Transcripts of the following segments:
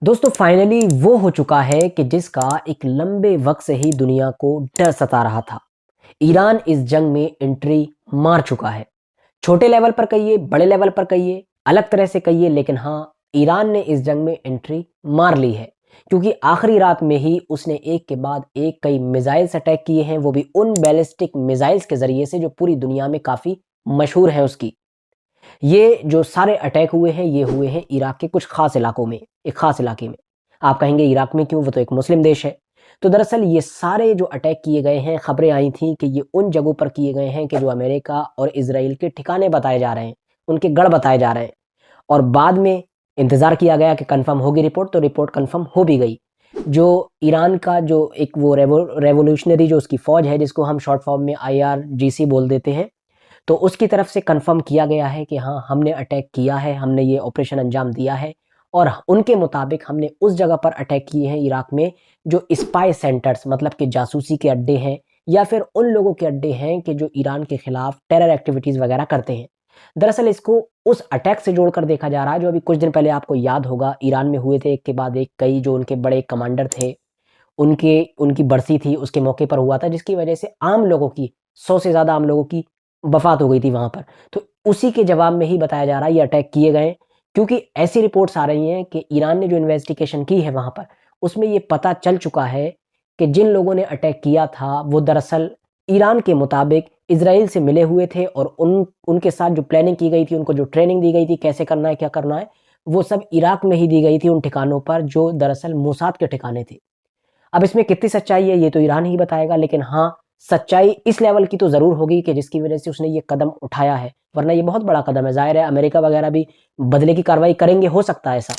दोस्तों फाइनली वो हो चुका है कि जिसका एक लंबे वक्त से ही दुनिया को डर सता रहा था। ईरान इस जंग में एंट्री मार चुका है। छोटे लेवल पर कहिए, बड़े लेवल पर कहिए, अलग तरह से कहिए, लेकिन हाँ, ईरान ने इस जंग में एंट्री मार ली है। क्योंकि आखिरी रात में ही उसने एक के बाद एक कई मिसाइल्स अटैक किए हैं, वो भी उन बैलिस्टिक मिसाइल्स के जरिए से जो पूरी दुनिया में काफी मशहूर हैं उसकी। ये जो सारे अटैक हुए हैं, ये हुए हैं इराक के कुछ खास इलाकों में, एक खास इलाके में। आप कहेंगे इराक में क्यों? वो तो एक मुस्लिम देश है। तो दरअसल ये सारे जो अटैक किए गए हैं, खबरें आई थी कि ये उन जगहों पर किए गए हैं कि जो अमेरिका और इज़राइल के ठिकाने बताए जा रहे हैं, उनके गढ़ बताए जा रहे हैं। और बाद में इंतज़ार किया गया कि कन्फर्म होगी रिपोर्ट, तो रिपोर्ट कन्फर्म हो भी गई। जो ईरान का जो एक वो रेवोल्यूशनरी जो उसकी फ़ौज है, जिसको हम शॉर्ट फॉर्म में IRGC बोल देते हैं, तो उसकी तरफ से कंफर्म किया गया है कि हाँ, हमने अटैक किया है, हमने ये ऑपरेशन अंजाम दिया है। और उनके मुताबिक हमने उस जगह पर अटैक किए हैं इराक में जो स्पाई सेंटर्स, मतलब कि जासूसी के अड्डे हैं, या फिर उन लोगों के अड्डे हैं कि जो ईरान के खिलाफ टेरर एक्टिविटीज़ वगैरह करते हैं। दरअसल इसको उस अटैक से जोड़कर देखा जा रहा है जो अभी कुछ दिन पहले आपको याद होगा ईरान में हुए थे, एक के बाद एक कई जो उनके बड़े कमांडर थे, उनके उनकी बरसी थी, उसके मौके पर हुआ था, जिसकी वजह से आम लोगों की, 100 से ज़्यादा आम लोगों की वफ़ात हो गई थी वहाँ पर। तो उसी के जवाब में ही बताया जा रहा है ये अटैक किए गए, क्योंकि ऐसी रिपोर्ट्स आ रही हैं कि ईरान ने जो इन्वेस्टिगेशन की है वहाँ पर, उसमें ये पता चल चुका है कि जिन लोगों ने अटैक किया था, वो दरअसल ईरान के मुताबिक इज़राइल से मिले हुए थे, और उनके साथ जो प्लानिंग की गई थी, उनको जो ट्रेनिंग दी गई थी, कैसे करना है, क्या करना है, वो सब इराक में ही दी गई थी उन ठिकानों पर जो दरअसल मोसाद के ठिकाने थे। अब इसमें कितनी सच्चाई है ये तो ईरान ही बताएगा, लेकिन हाँ, सच्चाई इस लेवल की तो ज़रूर होगी कि जिसकी वजह से उसने ये कदम उठाया है, वरना ये बहुत बड़ा कदम है। ज़ाहिर है अमेरिका वगैरह भी बदले की कार्रवाई करेंगे, हो सकता है ऐसा।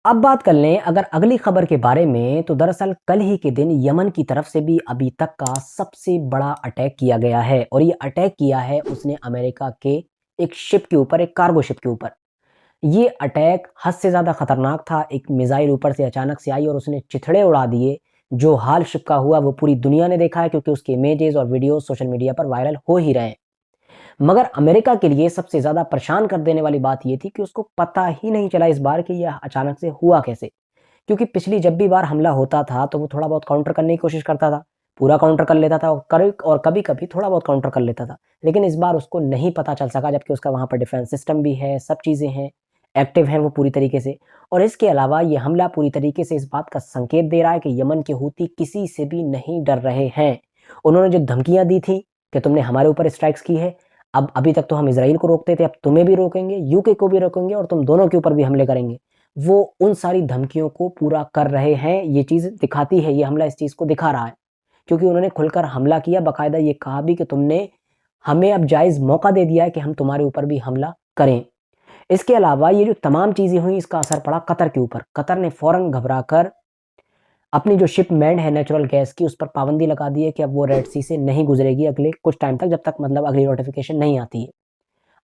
अब बात कर लें अगर अगली खबर के बारे में, तो दरअसल कल ही के दिन यमन की तरफ से भी अभी तक का सबसे बड़ा अटैक किया गया है, और ये अटैक किया है उसने अमेरिका के एक शिप के ऊपर, एक कार्गो शिप के ऊपर। ये अटैक हद से ज़्यादा खतरनाक था। एक मिसाइल ऊपर से अचानक से आई और उसने चिथड़े उड़ा दिए। जो हाल शिप का हुआ वो पूरी दुनिया ने देखा है, क्योंकि उसके इमेजेस और वीडियो सोशल मीडिया पर वायरल हो ही रहे हैं। मगर अमेरिका के लिए सबसे ज़्यादा परेशान कर देने वाली बात ये थी कि उसको पता ही नहीं चला इस बार कि यह अचानक से हुआ कैसे। क्योंकि पिछली जब भी बार हमला होता था तो वो थोड़ा बहुत काउंटर करने की कोशिश करता था, पूरा काउंटर कर लेता था, और कभी कभी थोड़ा बहुत काउंटर कर लेता था। लेकिन इस बार उसको नहीं पता चल सका, जबकि उसका वहाँ पर डिफेंस सिस्टम भी है, सब चीज़ें हैं, एक्टिव हैं वो पूरी तरीके से। और इसके अलावा ये हमला पूरी तरीके से इस बात का संकेत दे रहा है कि यमन के हूती किसी से भी नहीं डर रहे हैं। उन्होंने जो धमकियां दी थी कि तुमने हमारे ऊपर स्ट्राइक्स की है, अब अभी तक तो हम इसराइल को रोकते थे, अब तुम्हें भी रोकेंगे, यूके को भी रोकेंगे, और तुम दोनों के ऊपर भी हमले करेंगे। वो उन सारी धमकियों को पूरा कर रहे हैं। ये चीज़ दिखाती है, ये हमला इस चीज़ को दिखा रहा है, क्योंकि उन्होंने खुलकर हमला किया, बाकायदा ये कहा भी कि तुमने हमें अब जायज़ मौका दे दिया है कि हम तुम्हारे ऊपर भी हमला करें। इसके अलावा ये जो तमाम चीज़ें हुई, इसका असर पड़ा कतर के ऊपर। कतर ने फ़ौरन घबराकर अपनी जो शिपमेंट है नेचुरल गैस की, उस पर पाबंदी लगा दी है कि अब वो रेड सी से नहीं गुजरेगी अगले कुछ टाइम तक, जब तक मतलब अगली नोटिफिकेशन नहीं आती है।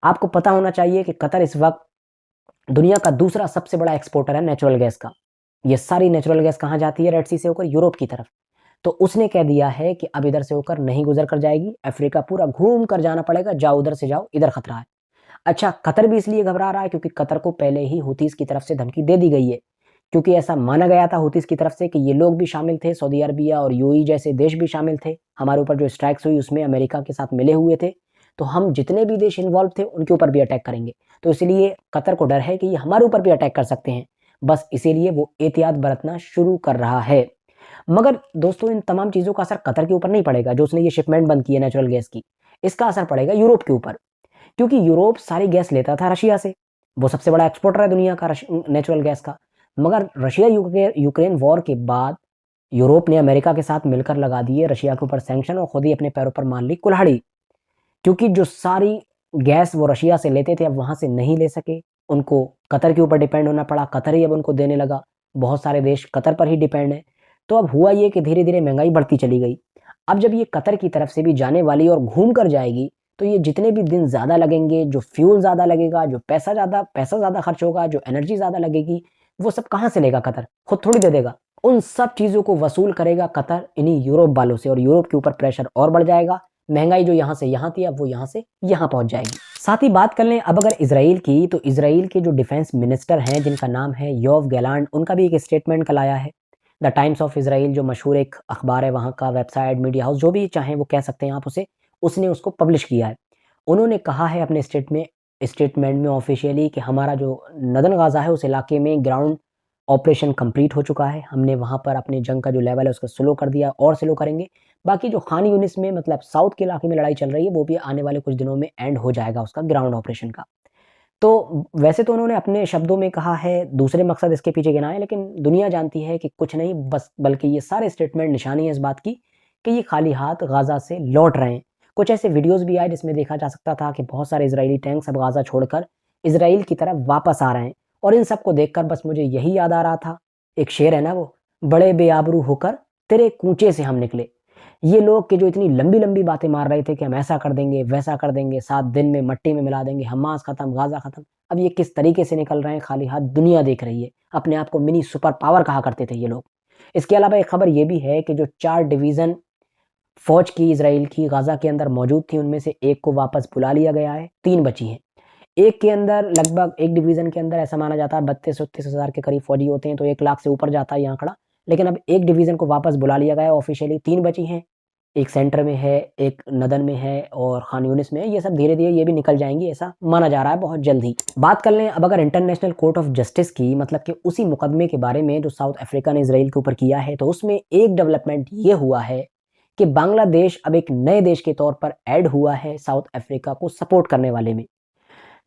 आपको पता होना चाहिए कि कतर इस वक्त दुनिया का दूसरा सबसे बड़ा एक्सपोर्टर है नेचुरल गैस का। ये सारी नेचुरल गैस कहाँ जाती है? रेड सी से होकर यूरोप की तरफ। तो उसने कह दिया है कि अब इधर से होकर नहीं गुजर कर जाएगी, अफ्रीका पूरा घूम कर जाना पड़ेगा, जाओ उधर से जाओ, इधर खतरा है। अच्छा, कतर भी इसलिए घबरा रहा है क्योंकि कतर को पहले ही हूतीस की तरफ से धमकी दे दी गई है। क्योंकि ऐसा माना गया था हूतीस की तरफ से कि ये लोग भी शामिल थे, सऊदी अरबिया और यूएई जैसे देश भी शामिल थे, हमारे ऊपर जो स्ट्राइक्स हुई उसमें अमेरिका के साथ मिले हुए थे, तो हम जितने भी देश इन्वॉल्व थे उनके ऊपर भी अटैक करेंगे। तो इसलिए कतर को डर है कि ये हमारे ऊपर भी अटैक कर सकते हैं, बस इसीलिए वो एहतियात बरतना शुरू कर रहा है। मगर दोस्तों, इन तमाम चीज़ों का असर कतर के ऊपर नहीं पड़ेगा, जो उसने ये शिपमेंट बंद की है नेचुरल गैस की। इसका असर पड़ेगा यूरोप के ऊपर, क्योंकि यूरोप सारी गैस लेता था रशिया से। वो सबसे बड़ा एक्सपोर्टर है दुनिया का नेचुरल गैस का। मगर रशिया यूक्रेन वॉर के बाद यूरोप ने अमेरिका के साथ मिलकर लगा दिए रशिया के ऊपर सैंक्शन, और खुद ही अपने पैरों पर मान ली कुल्हाड़ी। क्योंकि जो सारी गैस वो रशिया से लेते थे, अब वहाँ से नहीं ले सके, उनको कतर के ऊपर डिपेंड होना पड़ा। कतर ही अब उनको देने लगा। बहुत सारे देश कतर पर ही डिपेंड है। तो अब हुआ ये कि धीरे-धीरे महँगाई बढ़ती चली गई। अब जब ये कतर की तरफ से भी जाने वाली और घूम कर जाएगी, तो ये जितने भी दिन ज़्यादा लगेंगे, जो फ्यूल ज़्यादा लगेगा, जो पैसा ज़्यादा खर्च होगा, जो एनर्जी ज़्यादा लगेगी, वो सब कहाँ से लेगा कतर? खुद थोड़ी दे देगा। उन सब चीज़ों को वसूल करेगा कतर इन्हीं यूरोप वालों से, और यूरोप के ऊपर प्रेशर और बढ़ जाएगा। महंगाई जो यहाँ से यहाँ थी अब वो यहाँ से यहाँ पहुँच जाएगी। साथ ही बात कर लें अब अगर इसराइल की, तो इसराइल के जो डिफेंस मिनिस्टर हैं जिनका नाम है योव गैलांट, उनका भी एक स्टेटमेंट कल आया है। द टाइम्स ऑफ इसराइल जो मशहूर एक अखबार है, वहाँ का वेबसाइट, मीडिया हाउस, जो भी चाहें वो कह सकते हैं आप उसे, उसने उसको पब्लिश किया है। उन्होंने कहा है अपने स्टेटमेंट में ऑफिशियली कि हमारा जो नदन गाज़ा है उस इलाके में ग्राउंड ऑपरेशन कंप्लीट हो चुका है। हमने वहाँ पर अपने जंग का जो लेवल है उसको स्लो कर दिया और स्लो करेंगे। बाकी जो खान यूनिस में मतलब साउथ के इलाके में लड़ाई चल रही है वो भी आने वाले कुछ दिनों में एंड हो जाएगा उसका ग्राउंड ऑपरेशन का। तो वैसे तो उन्होंने अपने शब्दों में कहा है, दूसरे मकसद इसके पीछे गिनाए, लेकिन दुनिया जानती है कि कुछ नहीं बस, बल्कि ये सारे स्टेटमेंट निशानी है इस बात की कि ये खाली हाथ गाज़ा से लौट रहे हैं। कुछ ऐसे वीडियोस भी आए जिसमें देखा जा सकता था कि बहुत सारे इजरायली टैंक्स अब गाज़ा छोड़कर इसराइल की तरफ वापस आ रहे हैं। और इन सबको देखकर बस मुझे यही याद आ रहा था, एक शेर है ना वो, बड़े बेआबरू होकर तेरे कूचे से हम निकले। ये लोग कि जो इतनी लंबी-लंबी बातें मार रहे थे कि हम ऐसा कर देंगे, वैसा कर देंगे, 7 दिन में मट्टी में मिला देंगे, हमास खत्म, गाज़ा खत्म। अब ये किस तरीके से निकल रहे हैं खाली हाथ, दुनिया देख रही है। अपने आप को मिनी सुपर पावर कहा करते थे ये लोग। इसके अलावा एक खबर ये भी है कि जो 4 डिवीज़न फ़ौज की इज़राइल की गाज़ा के अंदर मौजूद थी, उनमें से एक को वापस बुला लिया गया है, 3 बची हैं। एक के अंदर लगभग, एक डिवीज़न के अंदर ऐसा माना जाता है 32-33 हज़ार के करीब फ़ौजी होते हैं, तो 1 लाख से ऊपर जाता है ये आंकड़ा। लेकिन अब एक डिवीज़न को वापस बुला लिया गया है ऑफ़िशियली, 3 बची हैं। एक सेंटर में है, एक नदन में है और खान यूनिस में है। ये सब धीरे-धीरे ये भी निकल जाएँगी, ऐसा माना जा रहा है बहुत जल्द ही। बात कर लें अब अगर इंटरनेशनल कोर्ट ऑफ जस्टिस की, मतलब कि उसी मुकदमे के बारे में जो साउथ अफ्रीका ने इज़राइल के ऊपर किया है, तो उसमें एक डेवलपमेंट ये हुआ है कि बांग्लादेश अब एक नए देश के तौर पर ऐड हुआ है साउथ अफ्रीका को सपोर्ट करने वाले में।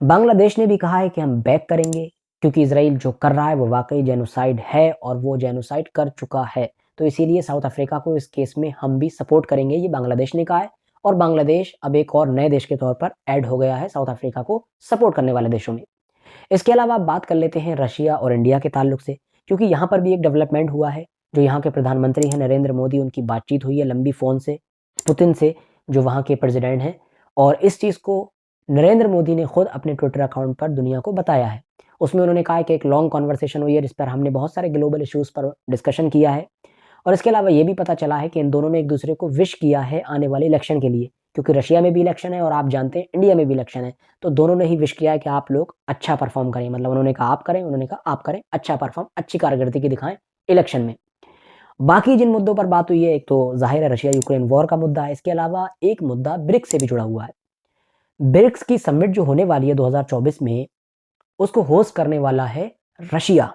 बांग्लादेश ने भी कहा है कि हम बैक करेंगे, क्योंकि इज़राइल जो कर रहा है वो वाक़ई जेनोसाइड है और वो जेनोसाइड कर चुका है। तो इसीलिए साउथ अफ्रीका को इस केस में हम भी सपोर्ट करेंगे, ये बांग्लादेश ने कहा है। और बांग्लादेश अब एक और नए देश के तौर पर ऐड हो गया है साउथ अफ्रीका को सपोर्ट करने वाले देशों में। इसके अलावा आप बात कर लेते हैं रशिया और इंडिया के ताल्लुक से, क्योंकि यहाँ पर भी एक डेवलपमेंट हुआ है। जो यहाँ के प्रधानमंत्री हैं नरेंद्र मोदी, उनकी बातचीत हुई है लंबी फ़ोन से पुतिन से, जो वहाँ के प्रेसिडेंट हैं। और इस चीज़ को नरेंद्र मोदी ने खुद अपने ट्विटर अकाउंट पर दुनिया को बताया है। उसमें उन्होंने कहा है कि एक लॉन्ग कन्वर्सेशन हुई है जिस पर हमने बहुत सारे ग्लोबल इश्यूज़ पर डिस्कशन किया है। और इसके अलावा ये भी पता चला है कि इन दोनों ने एक दूसरे को विश किया है आने वाले इलेक्शन के लिए, क्योंकि रशिया में भी इलेक्शन है और आप जानते हैं इंडिया में भी इलेक्शन है। तो दोनों ने ही विश किया है कि आप लोग अच्छा परफॉर्म करें, मतलब उन्होंने कहा आप करें, उन्होंने कहा आप करें, अच्छा परफॉर्म, अच्छी कारकर्दगी दिखाएं इलेक्शन में। बाकी जिन मुद्दों पर बात हुई है, एक तो जाहिर है रशिया यूक्रेन वॉर का मुद्दा है। इसके अलावा एक मुद्दा ब्रिक्स से भी जुड़ा हुआ है। ब्रिक्स की समिट जो होने वाली है 2024 में, उसको होस्ट करने वाला है रशिया।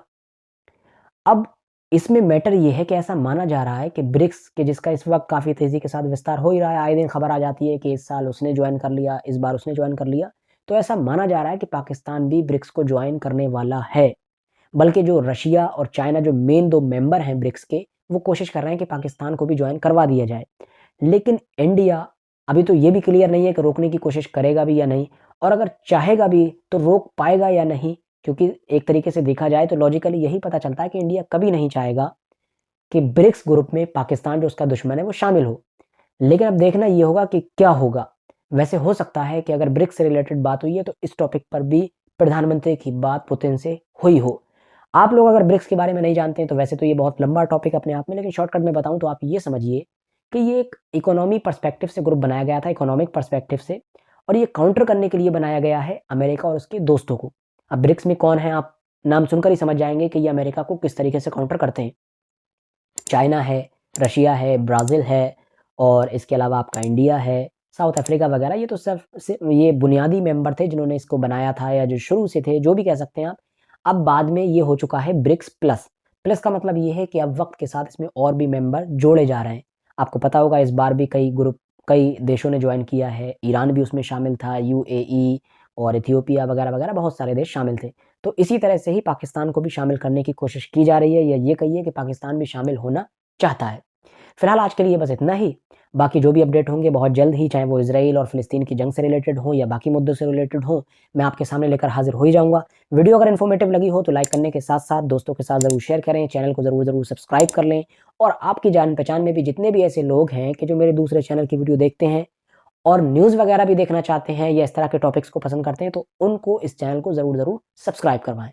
अब इसमें मैटर ये है कि ऐसा माना जा रहा है कि ब्रिक्स के, जिसका इस वक्त काफ़ी तेज़ी के साथ विस्तार हो ही रहा है, आए दिन खबर आ जाती है कि इस साल उसने ज्वाइन कर लिया, इस बार उसने ज्वाइन कर लिया। तो ऐसा माना जा रहा है कि पाकिस्तान भी ब्रिक्स को ज्वाइन करने वाला है। बल्कि जो रशिया और चाइना जो मेन 2 मेंबर हैं ब्रिक्स के, वो कोशिश कर रहे हैं कि पाकिस्तान को भी ज्वाइन करवा दिया जाए। लेकिन इंडिया अभी तो ये भी क्लियर नहीं है कि रोकने की कोशिश करेगा भी या नहीं, और अगर चाहेगा भी तो रोक पाएगा या नहीं। क्योंकि एक तरीके से देखा जाए तो लॉजिकली यही पता चलता है कि इंडिया कभी नहीं चाहेगा कि ब्रिक्स ग्रुप में पाकिस्तान जो उसका दुश्मन है वो शामिल हो। लेकिन अब देखना ये होगा कि क्या होगा। वैसे हो सकता है कि अगर ब्रिक्स से रिलेटेड बात हुई है तो इस टॉपिक पर भी प्रधानमंत्री की बात पुतिन से हुई हो। आप लोग अगर ब्रिक्स के बारे में नहीं जानते हैं तो वैसे तो ये बहुत लंबा टॉपिक अपने आप में, लेकिन शॉर्टकट में बताऊं तो आप ये समझिए कि ये एक इकोनॉमी पर्सपेक्टिव से ग्रुप बनाया गया था, इकोनॉमिक पर्सपेक्टिव से, और ये काउंटर करने के लिए बनाया गया है अमेरिका और उसके दोस्तों को। अब ब्रिक्स में कौन है, आप नाम सुनकर ही समझ जाएंगे कि ये अमेरिका को किस तरीके से काउंटर करते हैं। चाइना है, रशिया है, ब्राज़ील है और इसके अलावा आपका इंडिया है, साउथ अफ्रीका वगैरह। ये तो सिर्फ ये बुनियादी मेंबर थे जिन्होंने इसको बनाया था, या जो शुरू से थे, जो भी कह सकते हैं आप। अब बाद में ये हो चुका है ब्रिक्स प्लस। प्लस का मतलब ये है कि अब वक्त के साथ इसमें और भी मेंबर जोड़े जा रहे हैं। आपको पता होगा इस बार भी कई देशों ने ज्वाइन किया है। ईरान भी उसमें शामिल था, यूएई और इथियोपिया वगैरह वगैरह बहुत सारे देश शामिल थे। तो इसी तरह से ही पाकिस्तान को भी शामिल करने की कोशिश की जा रही है, या ये कहिए कि पाकिस्तान भी शामिल होना चाहता है। फिलहाल आज के लिए बस इतना ही। बाकी जो भी अपडेट होंगे बहुत जल्द ही, चाहे वो इजराइल और फिलिस्तीन की जंग से रिलेटेड हो या बाकी मुद्दों से रिलेटेड हो, मैं आपके सामने लेकर हाजिर हो ही जाऊंगा। वीडियो अगर इन्फॉर्मेटिव लगी हो तो लाइक करने के साथ साथ दोस्तों के साथ ज़रूर शेयर करें, चैनल को ज़रूर सब्सक्राइब कर लें। और आपकी जान पहचान में भी जितने भी ऐसे लोग हैं कि जो मेरे दूसरे चैनल की वीडियो देखते हैं और न्यूज़ वगैरह भी देखना चाहते हैं या इस तरह के टॉपिक्स को पसंद करते हैं, तो उनको इस चैनल को ज़रूर सब्सक्राइब करवाएं।